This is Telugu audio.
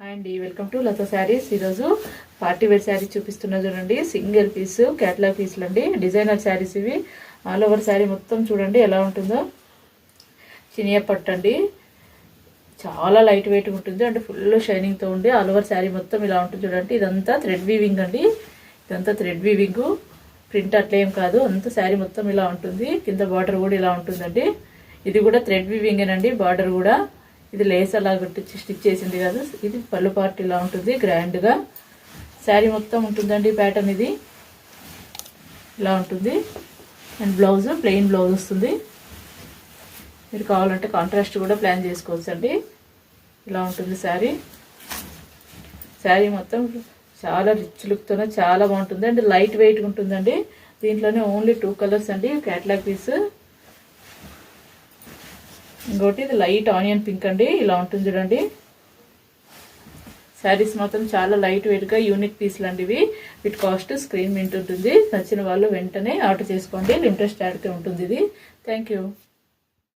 హాయ్ అండి, వెల్కమ్ టు లతా శారీస్. ఈరోజు పార్టీ వేర్ శారీ చూపిస్తున్నా చూడండి. సింగిల్ పీస్ క్యాటలాగ్ పీసులు అండి, డిజైనర్ శారీస్ ఇవి. ఆల్ ఓవర్ శారీ మొత్తం చూడండి ఎలా ఉంటుందో. చినియా పట్టు అండి, చాలా లైట్ వెయిట్ ఉంటుంది అంటే ఫుల్ షైనింగ్తో ఉండి ఆల్ ఓవర్ శారీ మొత్తం ఇలా ఉంటుంది చూడండి. ఇదంతా థ్రెడ్ వీవింగ్ అండి, ఇదంతా థ్రెడ్ వీవింగ్, ప్రింట్ అట్లా ఏం కాదు. అంతా శారీ మొత్తం ఇలా ఉంటుంది. కింద బార్డర్ కూడా ఇలా ఉంటుందండి. ఇది కూడా థ్రెడ్ వీవింగేనండి. బార్డర్ కూడా ఇది లేస్ అలా స్టిచ్ చేసింది కాదు. ఇది పళ్ళు పార్ట్ ఇలా ఉంటుంది గ్రాండ్గా. శారీ మొత్తం ఉంటుందండి ప్యాటర్న్ ఇది ఇలా ఉంటుంది. అండ్ బ్లౌజ్ ప్లెయిన్ బ్లౌజ్ వస్తుంది. మీరు కావాలంటే కాంట్రాస్ట్ కూడా ప్లాన్ చేసుకోవచ్చు అండి. ఇలా ఉంటుంది శారీ. శారీ మొత్తం చాలా రిచ్ లుక్తోనే చాలా బాగుంటుంది అండ్ లైట్ వెయిట్ ఉంటుందండి. దీంట్లోనే ఓన్లీ 2 కలర్స్ అండి క్యాటలాగ్ పీస్. ఇంకోటి ఇది లైట్ ఆనియన్ పింక్ అండి, ఇలా ఉంటుంది చూడండి. శారీస్ మాత్రం చాలా లైట్ వెయిట్గా యూనిక్ పీస్లు అండి ఇవి. వీటి కాస్ట్ స్క్రీన్ మీద ఉంటుంది. నచ్చిన వాళ్ళు వెంటనే ఆర్డర్ చేసుకోండి. లిమిటెడ్ స్టాక్ ఉంటుంది ఇది. Thank you.